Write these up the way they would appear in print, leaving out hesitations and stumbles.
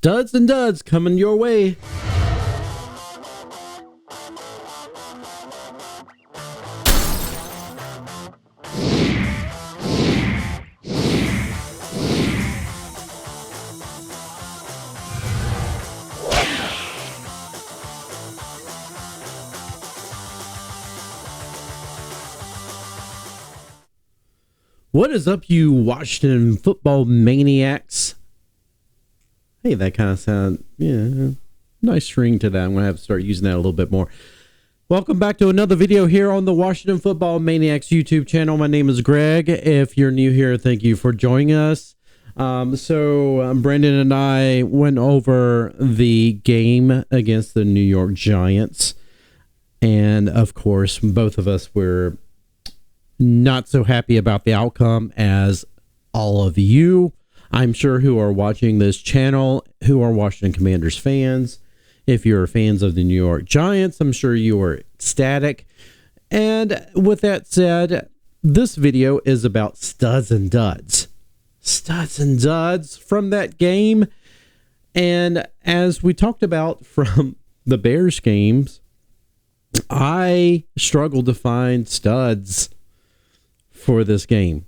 Studs and duds coming your way. What is up, you Washington football maniacs? Hey, that kind of sound, nice ring to that. I'm going to have to start using that a little bit more. Welcome back to another video here on the Washington Football Maniacs YouTube channel. My name is Greg. If you're new here, thank you for joining us. Brandon and I went over the game against the New York Giants. And, of course, both of us were not so happy about the outcome as all of you, I'm sure, who are watching this channel, who are Washington Commanders fans. If you're fans of the New York Giants, I'm sure you are ecstatic. And with that said, this video is about studs and duds. Studs and duds from that game. And as we talked about from the Bears games, I struggled to find studs for this game.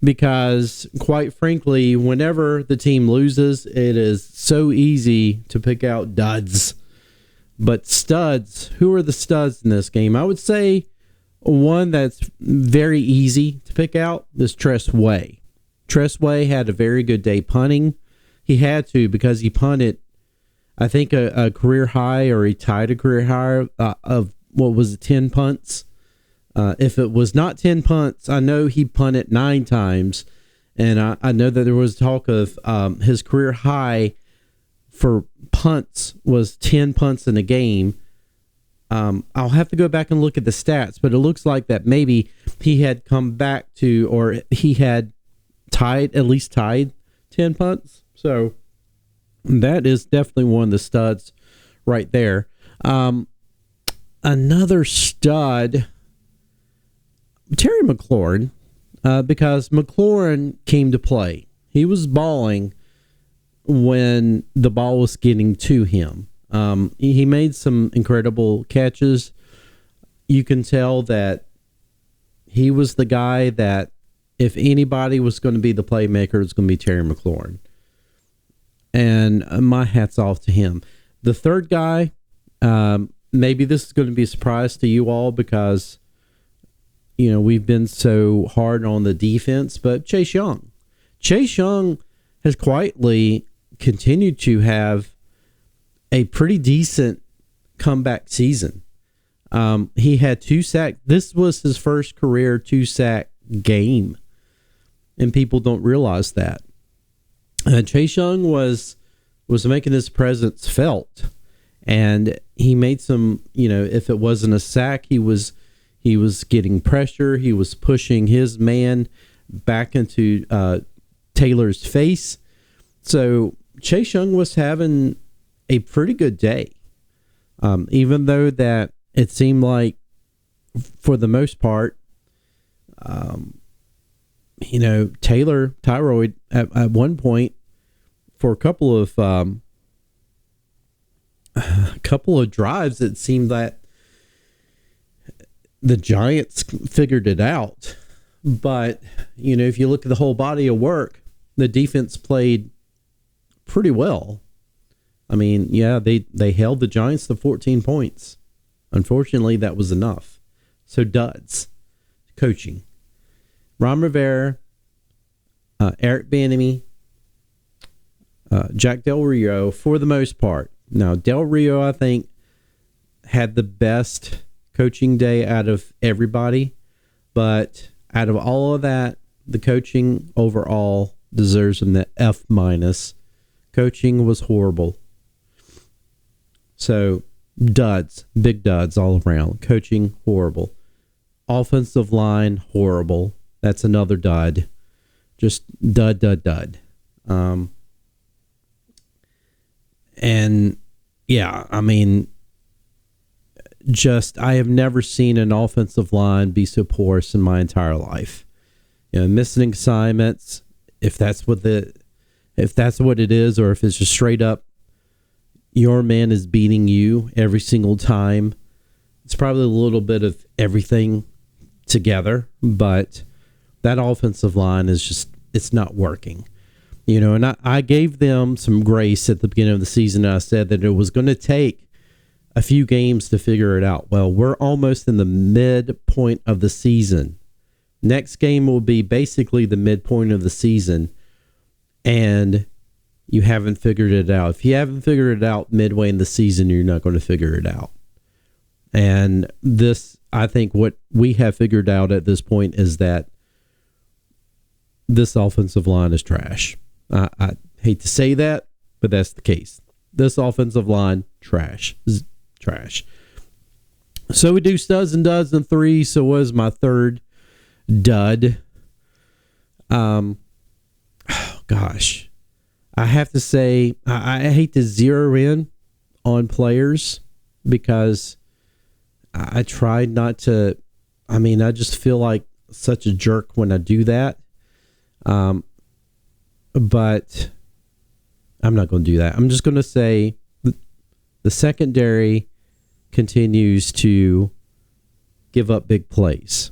Because quite frankly, whenever the team loses, it is so easy to pick out duds. But studs, who are the studs in this game? I would say one that's very easy to pick out is Tress Way. Tress Way had a very good day punting. He had to, because he punted, I think, a career high, or he tied a career high of, 10 punts. If it was not 10 punts, I know he punted 9 times. And I know that there was talk of his career high for punts was 10 punts in a game. I'll have to go back and look at the stats, but it looks like that maybe he had come back to, or he had at least tied 10 punts. So that is definitely one of the studs right there. Another stud, Terry McLaurin, because McLaurin came to play. He was balling when the ball was getting to him. He made some incredible catches. You can tell that he was the guy that if anybody was going to be the playmaker, it's going to be Terry McLaurin. And my hat's off to him. The third guy, maybe this is going to be a surprise to you all because we've been so hard on the defense, but Chase Young. Chase Young has quietly continued to have a pretty decent comeback season. He had 2 sacks. This was his first career 2-sack game, and people don't realize that. Chase Young was making his presence felt, and he made some, if it wasn't a sack, he was getting pressure. He was pushing his man back into Taylor's face. So Chase Young was having a pretty good day. Even though that it seemed like, for the most part, Tyroyd at one point, for a couple of drives, it seemed that the Giants figured it out. But, if you look at the whole body of work, the defense played pretty well. I mean, yeah, they held the Giants to 14 points. Unfortunately, that was enough. So, duds. Coaching. Ron Rivera, Eric Bieniemy, Jack Del Rio, for the most part. Now, Del Rio, I think, had the best coaching day out of everybody, but out of all of that, the coaching overall deserves an F-. Coaching was horrible. So, duds, big duds all around. Coaching, horrible. Offensive line, horrible. That's another dud. Just dud. And yeah, I mean, I have never seen an offensive line be so porous in my entire life. Missing assignments, if that's what if that's what it is, or if it's just straight up your man is beating you every single time. It's probably a little bit of everything together, but that offensive line is just, it's not working. You know, and I gave them some grace at the beginning of the season. I said that it was going to take a few games to figure it out. Well, we're almost in the midpoint of the season. Next game will be basically the midpoint of the season, and you haven't figured it out. If you haven't figured it out midway in the season, you're not going to figure it out. And this, I think what we have figured out at this point is that this offensive line is trash. I hate to say that, but that's the case. This offensive line, trash. Trash. So we do studs and duds in 3. So what is my third dud? Oh, gosh. I have to say, I hate to zero in on players because I tried not to. I mean, I just feel like such a jerk when I do that. But I'm not going to do that. I'm just going to say the secondary continues to give up big plays.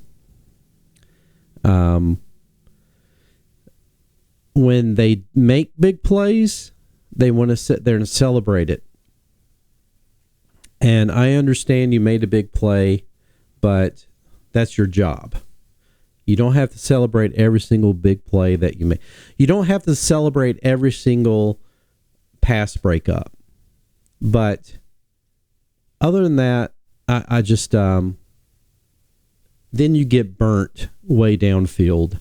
When they make big plays, they want to sit there and celebrate it. And I understand you made a big play, but that's your job. You don't have to celebrate every single big play that you make. You don't have to celebrate every single pass breakup. But other than that, I just then you get burnt way downfield.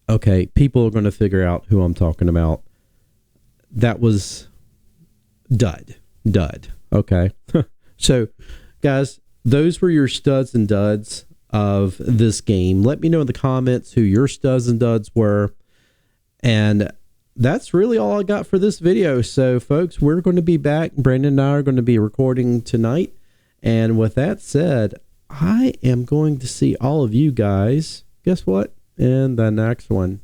Okay, people are going to figure out who I'm talking about. That was dud. Okay. So, guys, those were your studs and duds of this game. Let me know in the comments who your studs and duds were. And that's really all I got for this video. So, folks, we're going to be back. Brandon and I are going to be recording tonight. And with that said, I am going to see all of you guys, guess what, in the next one.